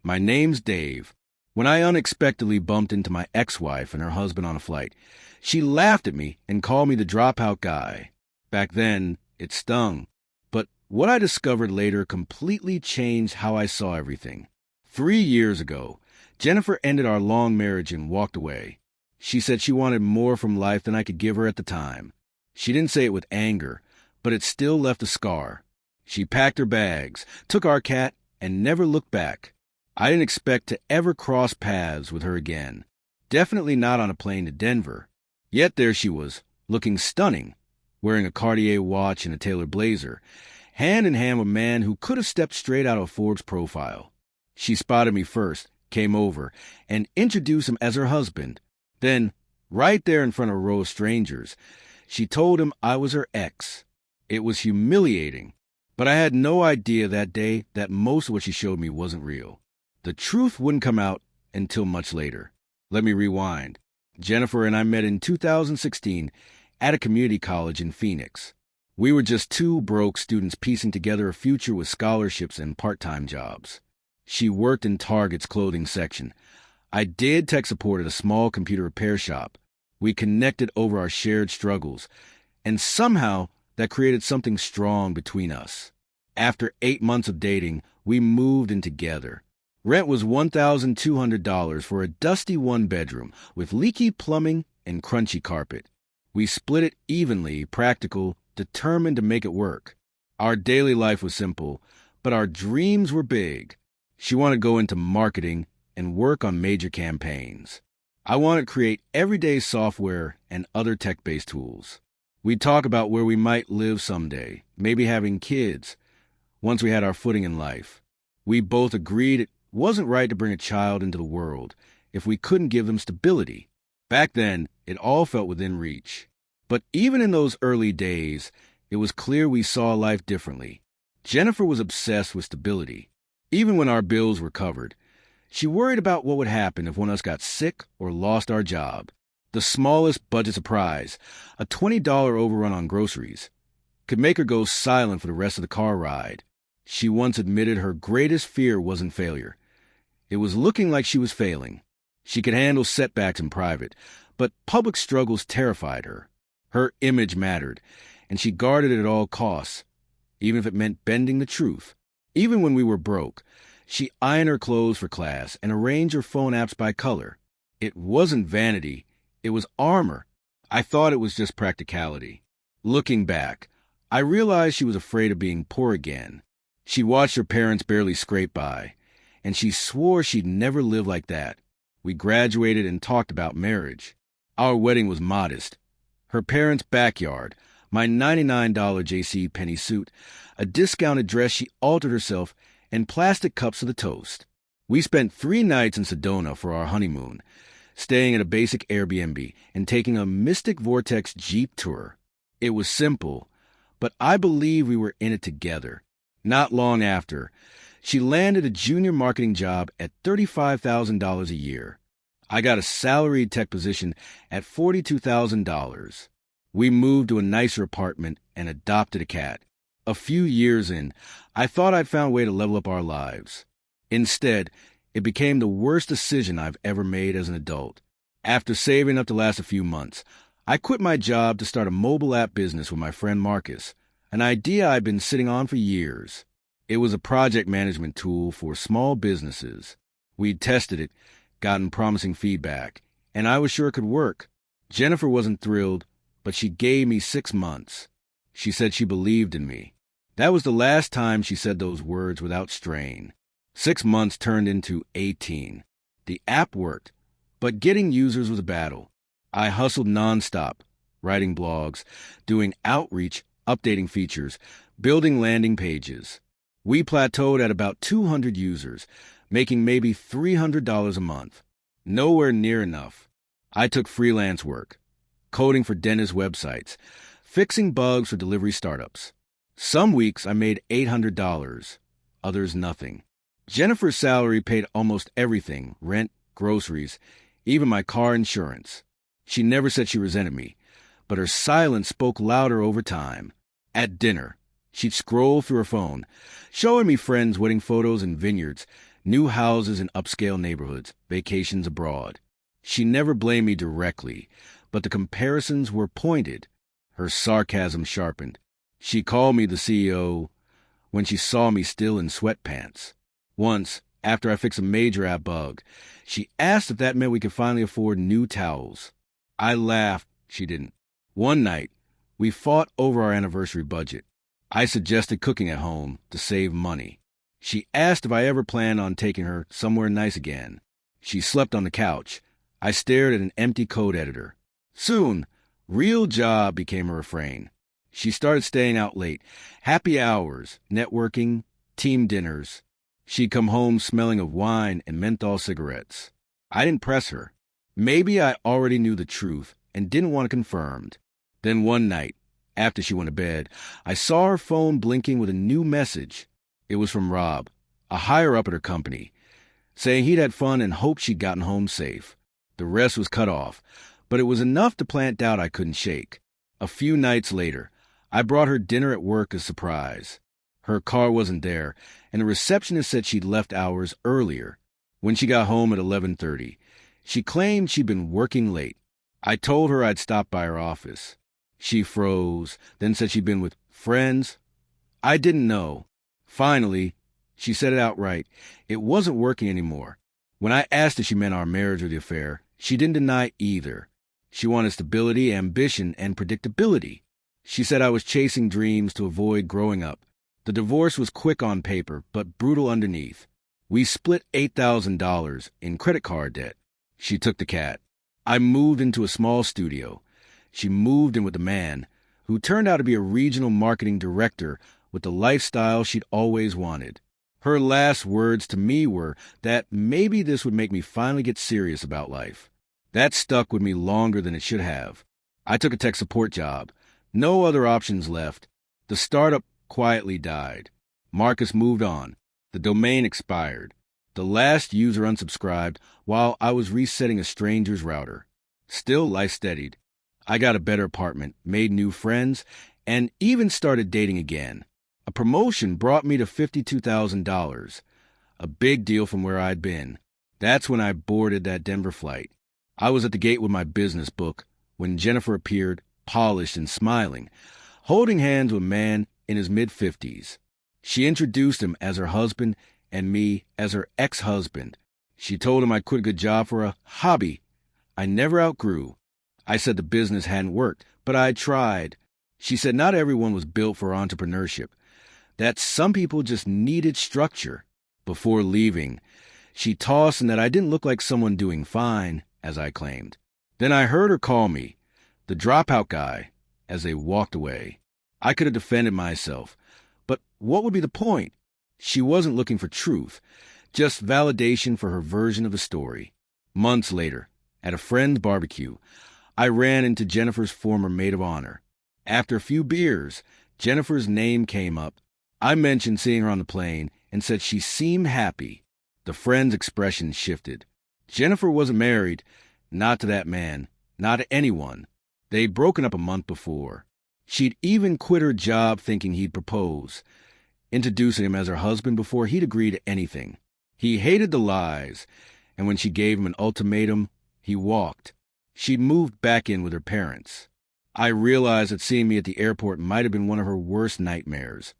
My name's Dave. When I unexpectedly bumped into my ex-wife and her husband on a flight, she laughed at me and called me the dropout guy. Back then, it stung. But what I discovered later completely changed how I saw everything. 3 years ago, Jennifer ended our long marriage and walked away. She said she wanted more from life than I could give her at the time. She didn't say it with anger, but it still left a scar. She packed her bags, took our cat, and never looked back. I didn't expect to ever cross paths with her again. Definitely not on a plane to Denver. Yet there she was, looking stunning, wearing a Cartier watch and a tailored blazer, hand in hand with a man who could have stepped straight out of Forbes' profile. She spotted me first, came over, and introduced him as her husband. Then, right there in front of a row of strangers, she told him I was her ex. It was humiliating, but I had no idea that day that most of what she showed me wasn't real. The truth wouldn't come out until much later. Let me rewind. Jennifer and I met in 2016 at a community college in Phoenix. We were just two broke students piecing together a future with scholarships and part-time jobs. She worked in Target's clothing section. I did tech support at a small computer repair shop. We connected over our shared struggles, and somehow that created something strong between us. After 8 months of dating, we moved in together. Rent was $1,200 for a dusty one-bedroom with leaky plumbing and crunchy carpet. We split it evenly, practical, determined to make it work. Our daily life was simple, but our dreams were big. She wanted to go into marketing and work on major campaigns. I wanted to create everyday software and other tech-based tools. We'd talk about where we might live someday, maybe having kids, once we had our footing in life. We both agreed it wasn't right to bring a child into the world if we couldn't give them stability. Back then, it all felt within reach. But even in those early days, it was clear we saw life differently. Jennifer was obsessed with stability. Even when our bills were covered, she worried about what would happen if one of us got sick or lost our job. The smallest budget surprise, a $20 overrun on groceries, could make her go silent for the rest of the car ride. She once admitted her greatest fear wasn't failure. It was looking like she was failing. She could handle setbacks in private, but public struggles terrified her. Her image mattered, and she guarded it at all costs, even if it meant bending the truth. Even when we were broke, she ironed her clothes for class and arranged her phone apps by color. It wasn't vanity. It was armor. I thought it was just practicality. Looking back, I realized she was afraid of being poor again. She watched her parents barely scrape by, and she swore she'd never live like that. We graduated and talked about marriage. Our wedding was modest. Her parents' backyard, my $99 J.C. Penney suit, a discounted dress she altered herself, and plastic cups of the toast. We spent 3 nights in Sedona for our honeymoon, staying at a basic Airbnb and taking a Mystic Vortex Jeep tour. It was simple, but I believe we were in it together. Not long after, she landed a junior marketing job at $35,000 a year. I got a salaried tech position at $42,000. We moved to a nicer apartment and adopted a cat. A few years in, I thought I'd found a way to level up our lives. Instead, it became the worst decision I've ever made as an adult. After saving up to last a few months, I quit my job to start a mobile app business with my friend Marcus, an idea I'd been sitting on for years. It was a project management tool for small businesses. We'd tested it, gotten promising feedback, and I was sure it could work. Jennifer wasn't thrilled, but she gave me 6 months. She said she believed in me. That was the last time she said those words without strain. 6 months turned into 18. The app worked, but getting users was a battle. I hustled nonstop, writing blogs, doing outreach, updating features, building landing pages. We plateaued at about 200 users, making maybe $300 a month. Nowhere near enough. I took freelance work, coding for dentist websites, fixing bugs for delivery startups. Some weeks I made $800, others nothing. Jennifer's salary paid almost everything, rent, groceries, even my car insurance. She never said she resented me, but her silence spoke louder over time. At dinner, she'd scroll through her phone, showing me friends' wedding photos and vineyards, New houses in upscale neighborhoods, vacations abroad. She never blamed me directly, but the comparisons were pointed. Her sarcasm sharpened. She called me the CEO when she saw me still in sweatpants. Once, after I fixed a major app bug, she asked if that meant we could finally afford new towels. I laughed. She didn't. One night, we fought over our anniversary budget. I suggested cooking at home to save money. She asked if I ever planned on taking her somewhere nice again. She slept on the couch. I stared at an empty code editor. Soon, real job became a refrain. She started staying out late. Happy hours, networking, team dinners. She'd come home smelling of wine and menthol cigarettes. I didn't press her. Maybe I already knew the truth and didn't want it confirmed. Then one night, after she went to bed, I saw her phone blinking with a new message. It was from Rob, a higher-up at her company, saying he'd had fun and hoped she'd gotten home safe. The rest was cut off, but it was enough to plant doubt I couldn't shake. A few nights later, I brought her dinner at work as a surprise. Her car wasn't there, and the receptionist said she'd left hours earlier. When she got home at 11:30, she claimed she'd been working late. I told her I'd stop by her office. She froze, then said she'd been with friends. I didn't know. Finally, she said it outright. It wasn't working anymore. When I asked if she meant our marriage or the affair, she didn't deny either. She wanted stability, ambition, and predictability. She said I was chasing dreams to avoid growing up. The divorce was quick on paper, but brutal underneath. We split $8,000 in credit card debt. She took the cat. I moved into a small studio. She moved in with a man who turned out to be a regional marketing director with the lifestyle she'd always wanted. Her last words to me were that maybe this would make me finally get serious about life. That stuck with me longer than it should have. I took a tech support job. No other options left. The startup quietly died. Marcus moved on. The domain expired. The last user unsubscribed while I was resetting a stranger's router. Still, life steadied. I got a better apartment, made new friends, and even started dating again. A promotion brought me to $52,000, a big deal from where I'd been. That's when I boarded that Denver flight. I was at the gate with my business book when Jennifer appeared, polished and smiling, holding hands with a man in his mid-50s. She introduced him as her husband and me as her ex-husband. She told him I quit a good job for a hobby I never outgrew. I said the business hadn't worked, but I tried. She said not everyone was built for entrepreneurship, that some people just needed structure. Before leaving, she tossed in that I didn't look like someone doing fine, as I claimed. Then I heard her call me, the dropout guy, as they walked away. I could have defended myself, but what would be the point? She wasn't looking for truth, just validation for her version of the story. Months later, at a friend's barbecue, I ran into Jennifer's former maid of honor. After a few beers, Jennifer's name came up. I mentioned seeing her on the plane and said she seemed happy. The friend's expression shifted. Jennifer wasn't married, not to that man, not to anyone. They'd broken up a month before. She'd even quit her job thinking he'd propose, introducing him as her husband before he'd agree to anything. He hated the lies, and when she gave him an ultimatum, he walked. She'd moved back in with her parents. I realized that seeing me at the airport might have been one of her worst nightmares.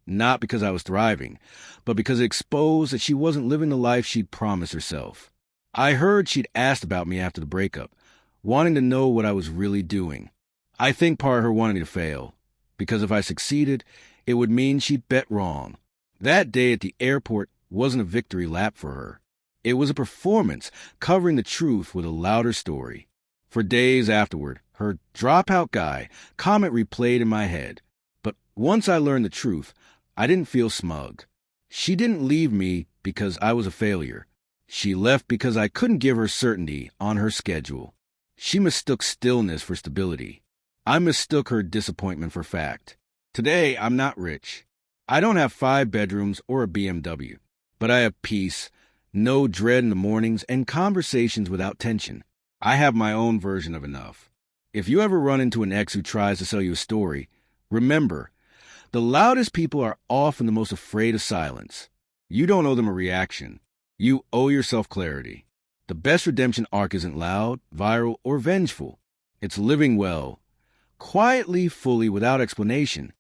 Not because I was thriving, but because it exposed that she wasn't living the life she'd promised herself. I heard she'd asked about me after the breakup, wanting to know what I was really doing. I think part of her wanted me to fail, because if I succeeded, it would mean she'd bet wrong. That day at the airport wasn't a victory lap for her. It was a performance covering the truth with a louder story. For days afterward, her dropout guy comment replayed in my head. But once I learned the truth, I didn't feel smug. She didn't leave me because I was a failure. She left because I couldn't give her certainty on her schedule. She mistook stillness for stability. I mistook her disappointment for fact. Today, I'm not rich. I don't have 5 bedrooms or a BMW, but I have peace, no dread in the mornings, and conversations without tension. I have my own version of enough. If you ever run into an ex who tries to sell you a story, remember, the loudest people are often the most afraid of silence. You don't owe them a reaction. You owe yourself clarity. The best redemption arc isn't loud, viral, or vengeful. It's living well, quietly, fully, without explanation.